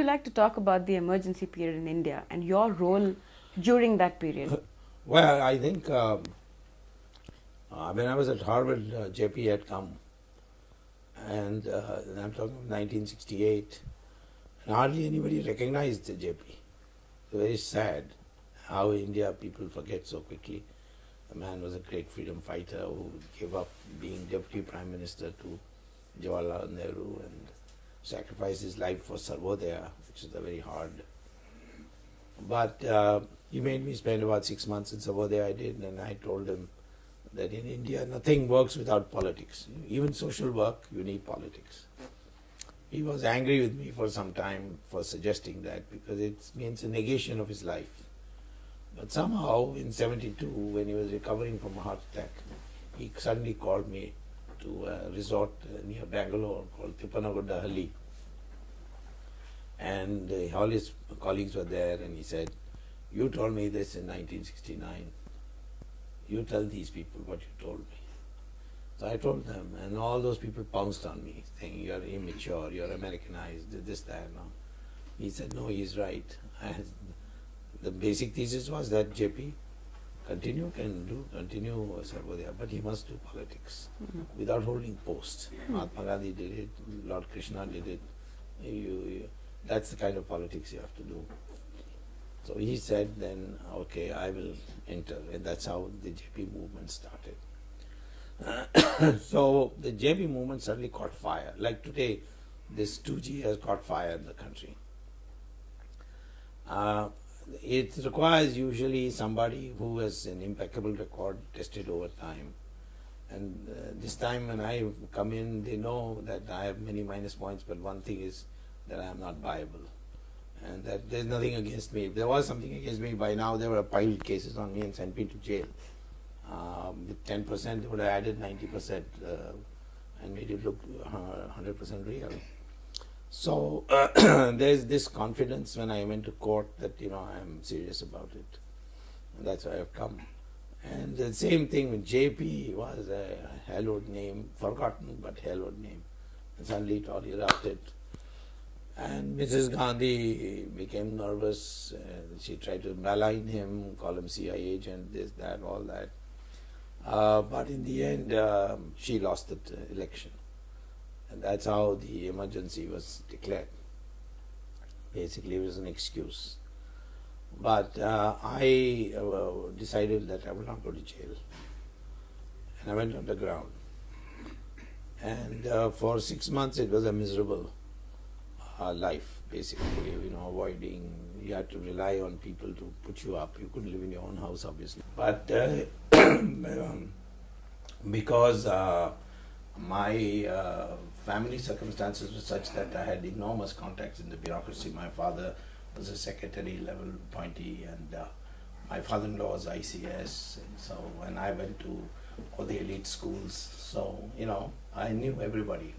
you like to talk about the emergency period in India and your role during that period? Well, I think when I was at Harvard, JP had come, and I'm talking of 1968, and hardly anybody recognized the JP. It's very sad how India people forget so quickly. The man was a great freedom fighter who gave up being deputy prime minister to Jawaharlal Nehru and sacrificed his life for Sarvodaya, which is a very hard. But he made me spend about 6 months in Sarvodaya. I did, and I told him that in India nothing works without politics. Even social work, you need politics. He was angry with me for some time for suggesting that, because it means a negation of his life. But somehow in 72, when he was recovering from a heart attack, he suddenly called me to a resort near Bangalore called Tippanagudahalli. And all his colleagues were there, and he said, "You told me this in 1969. You tell these people what you told me." So I told them, and all those people pounced on me, saying, "You're immature, you're Americanized, this, that." No. He said, "No, he's right." The basic thesis was that JP continue Sarvodaya, but he must do politics without holding posts. Mahatma Gandhi did it, Lord Krishna did it. That's the kind of politics you have to do. So he said then, okay, I will enter, and that's how the JP movement started. So the JP movement suddenly caught fire. Like today, this 2G has caught fire in the country. It requires usually somebody who has an impeccable record tested over time. And this time when I come in, they know that I have many minus points, but one thing is that I am not viable. And that there's nothing against me. If there was something against me, by now there were piled cases on me and sent me to jail. With 10%, they would have added 90% and made it look 100% real. So there's this confidence when I went to court that, I am serious about it. And that's why I've come. And the same thing with JP was a hallowed name, forgotten but hallowed name. And suddenly it all erupted. And Mrs. Gandhi became nervous. She tried to malign him, call him CIA agent, this, that, all that. But in the end, she lost the election. And that's how the emergency was declared. Basically, it was an excuse. But I decided that I would not go to jail. And I went underground. And for 6 months, it was a miserable life, basically, avoiding, you had to rely on people to put you up. You couldn't live in your own house, obviously. But because my family circumstances were such that I had enormous contacts in the bureaucracy. My father was a secretary level appointee, and my father-in-law was ICS, and so when I went to all the elite schools, so I knew everybody.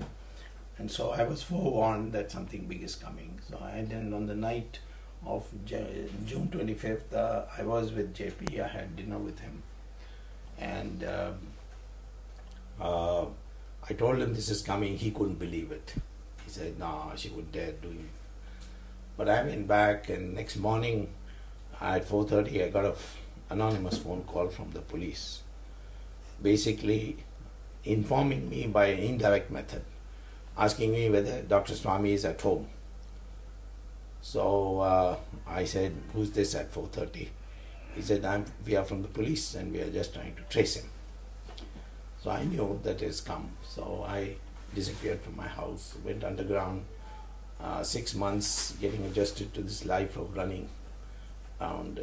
And so I was forewarned that something big is coming. So then on the night of June 25th, I was with JP. I had dinner with him. And I told him this is coming. He couldn't believe it. He said, "No, she would dare do it." But I went back, and next morning at 4:30, I got an anonymous phone call from the police, basically informing me by an indirect method, asking me whether Dr. Swamy is at home. So I said, "Who's this at 4:30? He said, "We are from the police and we are just trying to trace him." So I knew that it has come. So I disappeared from my house, went underground, 6 months getting adjusted to this life of running around.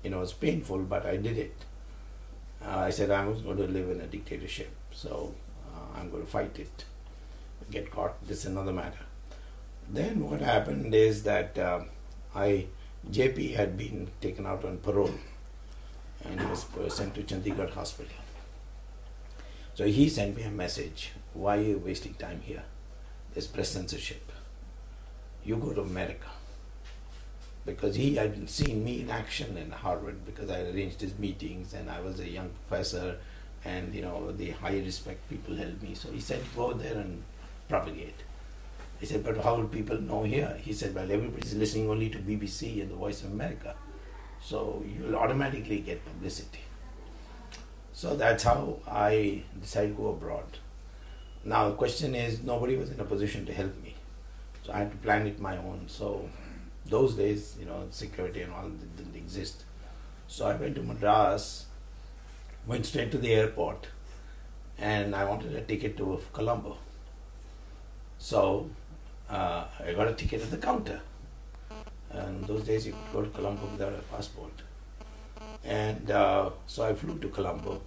It was painful, but I did it. I said I was going to live in a dictatorship, so I'm going to fight it. Get caught, this is another matter. Then what happened is that JP had been taken out on parole and he was sent to Chandigarh hospital. So he sent me a message, "Why are you wasting time here? There's press censorship. You go to America." Because he had seen me in action in Harvard, because I arranged his meetings and I was a young professor, and the high respect people held me. So he said, "Go there and propagate." I said, but how would people know here? He said, well, everybody's listening only to BBC and the Voice of America. So you'll automatically get publicity. So that's how I decided to go abroad. Now the question is, nobody was in a position to help me. So I had to plan it my own. So those days, security and all didn't exist. So I went to Madras, went straight to the airport, and I wanted a ticket to Colombo. So I got a ticket at the counter. And those days you could go to Colombo without a passport. And so I flew to Colombo.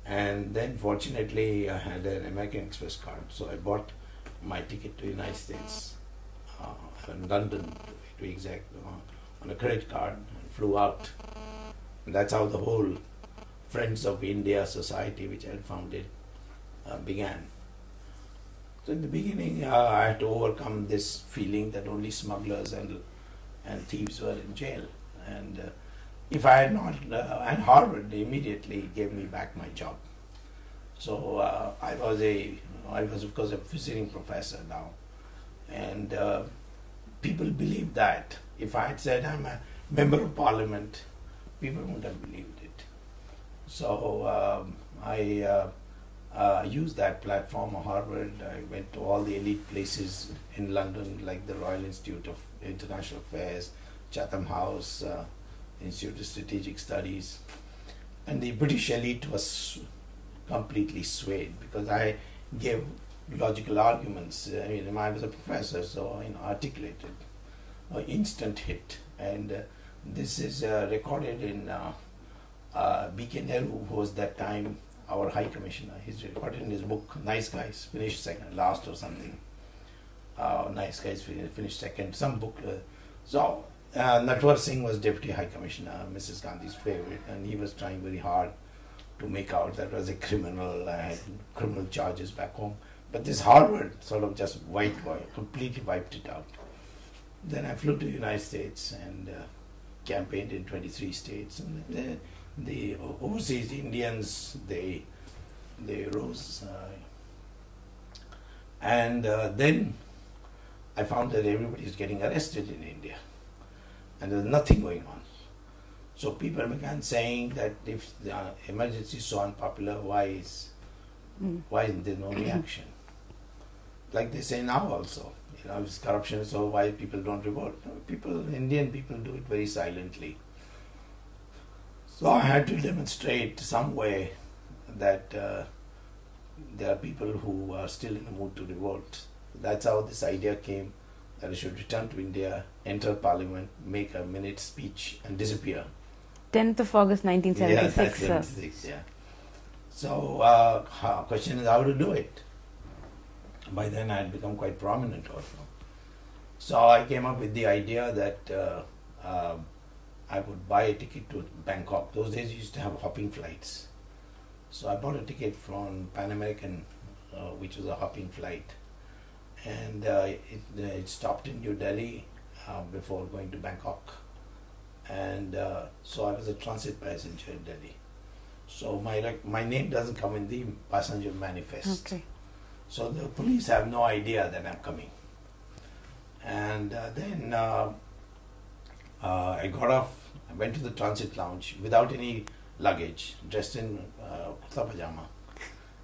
And then fortunately I had an American Express card. So I bought my ticket to the United States, in London to be exact, on a credit card, and flew out. And that's how the whole Friends of India Society, which I had founded, began. So in the beginning, I had to overcome this feeling that only smugglers and thieves were in jail. And if I had not, and Harvard immediately gave me back my job. So I was of course a visiting professor now, and people believed that. If I had said I'm a member of parliament, people wouldn't have believed it. So I used that platform of Harvard. I went to all the elite places in London, like the Royal Institute of International Affairs, Chatham House, Institute of Strategic Studies. And the British elite was completely swayed because I gave logical arguments. I was a professor, so articulated, instant hit. And this is recorded in B.K. Nehru, who was that time our High Commissioner. He's recorded in his book, Nice Guys Finished Second, Last or something. Nice Guys Finished Second, some book. Natwar Singh was Deputy High Commissioner, Mrs. Gandhi's favorite, and he was trying very hard to make out that I was a criminal. I had criminal charges back home. But this Harvard sort of just completely wiped it out. Then I flew to the United States and campaigned in 23 states. And the overseas Indians, they rose. Then I found that everybody is getting arrested in India. And there's nothing going on. So people began saying that if the emergency is so unpopular, why isn't there no reaction? Like they say now also, it's corruption, so why people don't revolt? Indian people do it very silently. So I had to demonstrate some way that there are people who are still in the mood to revolt. That's how this idea came, that I should return to India, enter parliament, make a minute speech and disappear. 10th of August 1976. Yeah, 1976, yeah. So question is how to do it. By then I had become quite prominent also. So I came up with the idea that I would buy a ticket to Bangkok. Those days you used to have hopping flights. So I bought a ticket from Pan American, which was a hopping flight. And it stopped in New Delhi before going to Bangkok. And so I was a transit passenger in Delhi. So my name doesn't come in the passenger manifest. Okay. So the police have no idea that I'm coming. And then I got off, I went to the transit lounge without any luggage, dressed in kurta pajama.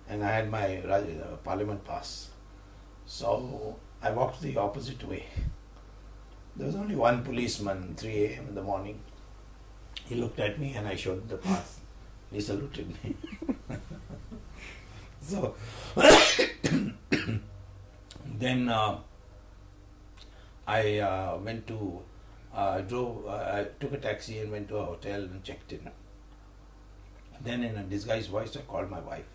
And I had my parliament pass. So I walked the opposite way. There was only one policeman, 3 a.m. in the morning. He looked at me and I showed the pass. He saluted me. So then I went to, I took a taxi and went to a hotel and checked in. Then in a disguised voice I called my wife.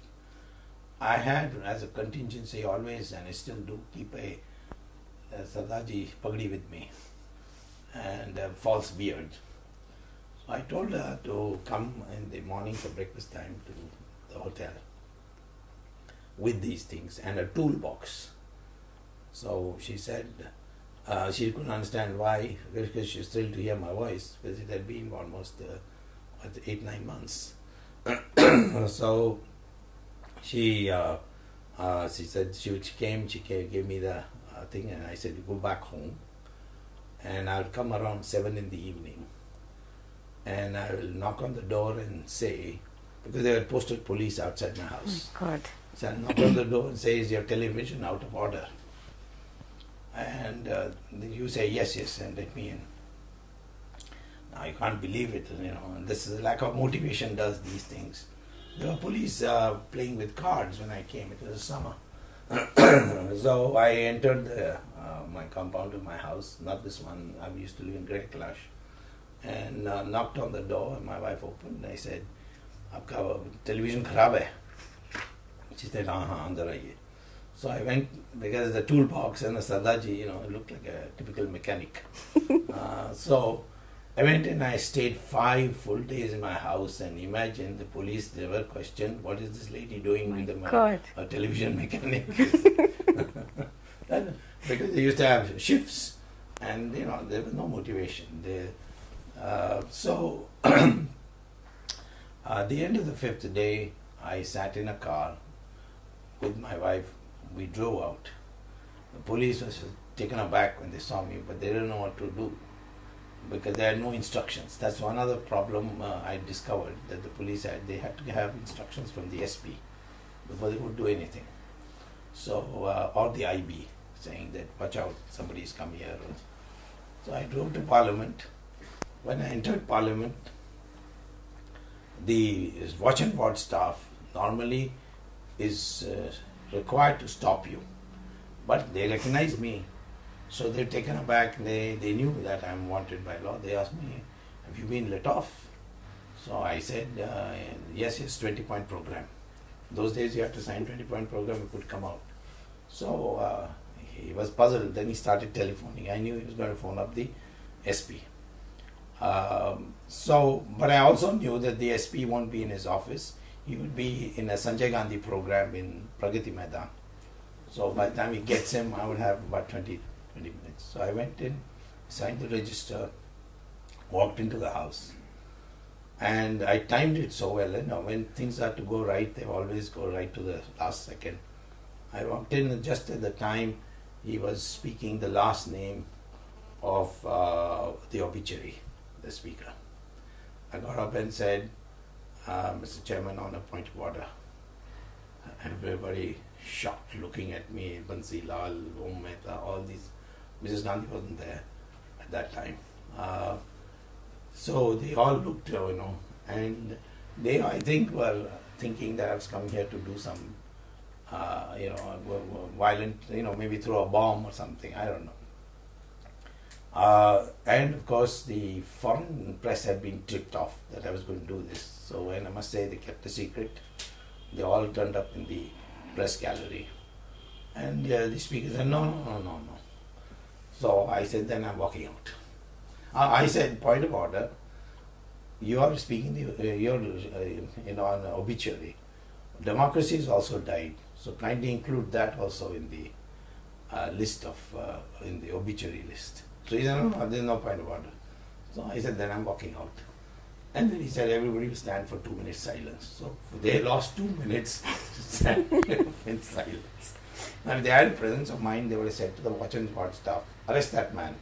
I had, as a contingency always, and I still do, keep a Sardaji pagdi with me and a false beard. So I told her to come in the morning for breakfast time to the hotel with these things and a toolbox. So she said she couldn't understand why, because she was thrilled to hear my voice, because it had been almost 8-9 months. So she said she gave me the thing, and I said, you go back home, and I'll come around 7 in the evening, and I will knock on the door and say, because they had posted police outside my house. Oh, God. So I'll knock on the door and say, is your television out of order? And then you say, yes, yes, and let me in. Now you can't believe it, and this is lack of motivation does these things. There were police playing with cards when I came. It was summer. So I entered my compound of my house, not this one. I used to live in Great Kailash, and knocked on the door. And my wife opened. I said, "Aapka television kharab hai." She said, "हाँ, अंदर आइए." So I went, because the toolbox and the Sardaji, it looked like a typical mechanic. So I went and I stayed 5 full days in my house, and imagine the police, they were questioned, what is this lady doing with a television mechanic? Because they used to have shifts, and there was no motivation. So at the end of the 5th day, I sat in a car with my wife. We drove out. The police was taken aback when they saw me, but they didn't know what to do, because they had no instructions. That's one other problem I discovered, that the police they had to have instructions from the SP before they would do anything. So, or the IB, saying that watch out, somebody's come here. So I drove to Parliament. When I entered Parliament, the watch and ward staff normally is required to stop you, but they recognized me. So they're taken aback. They knew that I'm wanted by law. They asked me, have you been let off? So I said, yes, 20-point program. Those days you had to sign 20-point program, you could come out. So he was puzzled. Then he started telephoning. I knew he was going to phone up the SP. But I also knew that the SP won't be in his office. He would be in a Sanjay Gandhi program in Pragati Maidan. So by the time he gets him, I would have about 20 minutes. So I went in, signed the register, walked into the house, and I timed it so well. When things are to go right, they always go right to the last second. I walked in, and just at the time he was speaking the last name of the obituary, the speaker. I got up and said, Mr. Chairman, on a point of order. Everybody shocked, looking at me, Bansi Lal, Om Mehta, all these. Mrs. Gandhi wasn't there at that time. So they all looked, and they, I think, were thinking that I was coming here to do some, violent, maybe throw a bomb or something, I don't know. And of course, the foreign press had been tipped off that I was going to do this. So, and I must say, they kept the secret. They all turned up in the press gallery. And the speaker said, no. So I said, then I'm walking out. I said, point of order, you are speaking, on obituary. Democracy has also died. So kindly include that also in the list of, in the obituary list. So he said, no, there's no point of order. So I said, then I'm walking out. And then he said, everybody will stand for 2 minutes silence. So they lost 2 minutes standing in silence. Now, if they had a presence of mind, they would have said to the watch and ward staff, arrest that man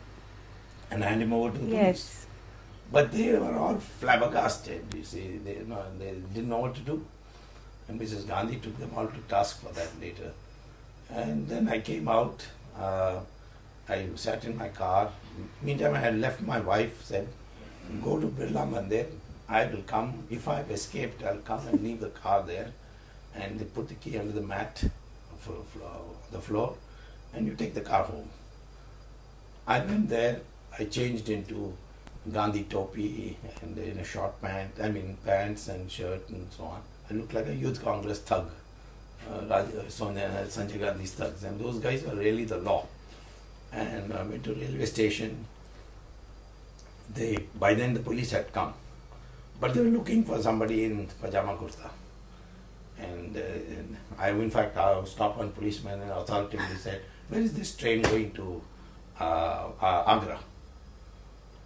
and hand him over to the police. But they were all flabbergasted, you see. They didn't know what to do. And Mrs. Gandhi took them all to task for that later. And then I came out. I sat in my car. Meantime, I had left. My wife said, go to Birla Mandir. I will come. If I've escaped, I'll come and leave the car there. And they put the key under the mat, the floor, and you take the car home. I went there. I changed into Gandhi topi and in a short pants and shirt and so on. I looked like a youth Congress thug, Sanjay Gandhi's thugs. And those guys were really the law. And I went to railway station. By then the police had come, but they were looking for somebody in pajama kurta. And in fact, I stopped one policeman and authoritatively said, where is this train going to Agra,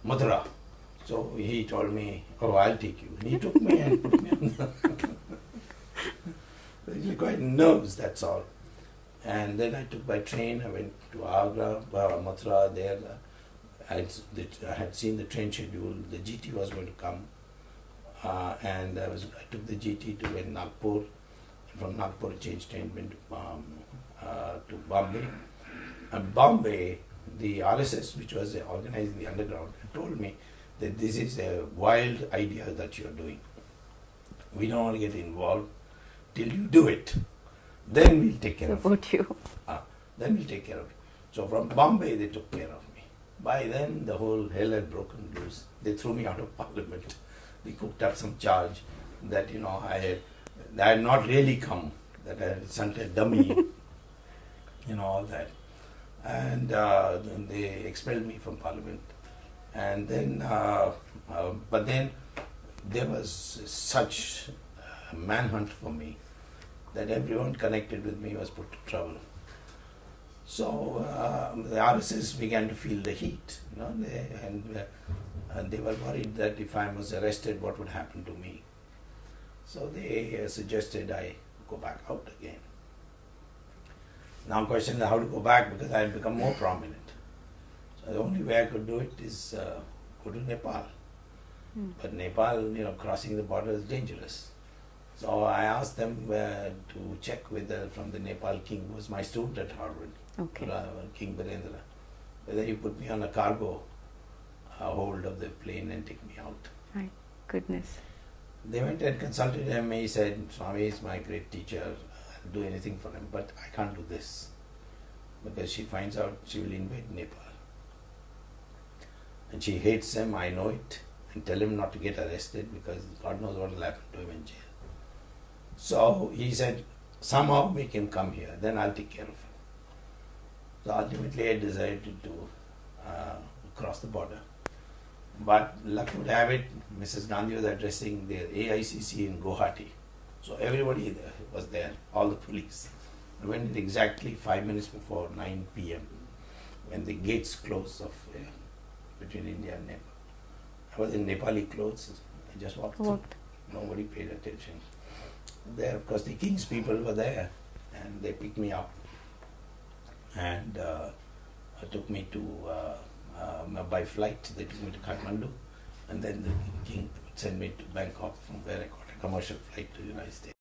Mathura? So he told me, oh, I'll take you. And he took me and put me on the... He quite nervous, that's all. And then I took by train. I went to Agra, Mathura. There, I had seen the train schedule. The GT was going to come, and I took the GT to Nagpur. And from Nagpur, I changed train, went to Bombay. And Bombay, the RSS, which was organizing the underground, told me that this is a wild idea that you are doing. We don't want to get involved till you do it. Then we'll take care of it. Support you. Then we'll take care of it. So from Bombay, they took care of me. By then, the whole hell had broken loose. They threw me out of Parliament. They cooked up some charge that, I had not really come, that I had sent a dummy, all that. And then they expelled me from Parliament. And then, but then there was such a manhunt for me that everyone connected with me was put to trouble. So the RSS began to feel the heat, and they were worried that if I was arrested, what would happen to me. So they suggested I go back out again. Now question is how to go back, because I had become more prominent. So the only way I could do it is go to Nepal. But Nepal, crossing the border is dangerous. So I asked them to check from the Nepal king, who was my student at Harvard, King Birendra, whether he put me on a cargo hold of the plane and take me out. My goodness. They went and consulted him. He said, Swamy is my great teacher. I'll do anything for him, but I can't do this. Because she finds out, she will invade Nepal. And she hates him, I know it. And tell him not to get arrested, because God knows what will happen to him in jail. So he said, somehow make him come here, then I'll take care of him. So ultimately I decided to cross the border. But luck would have it, Mrs. Gandhi was addressing the AICC in Guwahati. So everybody there was there, all the police. I went in exactly 5 minutes before 9 p.m. when the gates closed between India and Nepal. I was in Nepali clothes, I just walked through. Nobody paid attention. There, of course, the king's people were there, and they picked me up and took me to, by flight, they took me to Kathmandu, and then the king sent me to Bangkok, from where I got a commercial flight to the United States.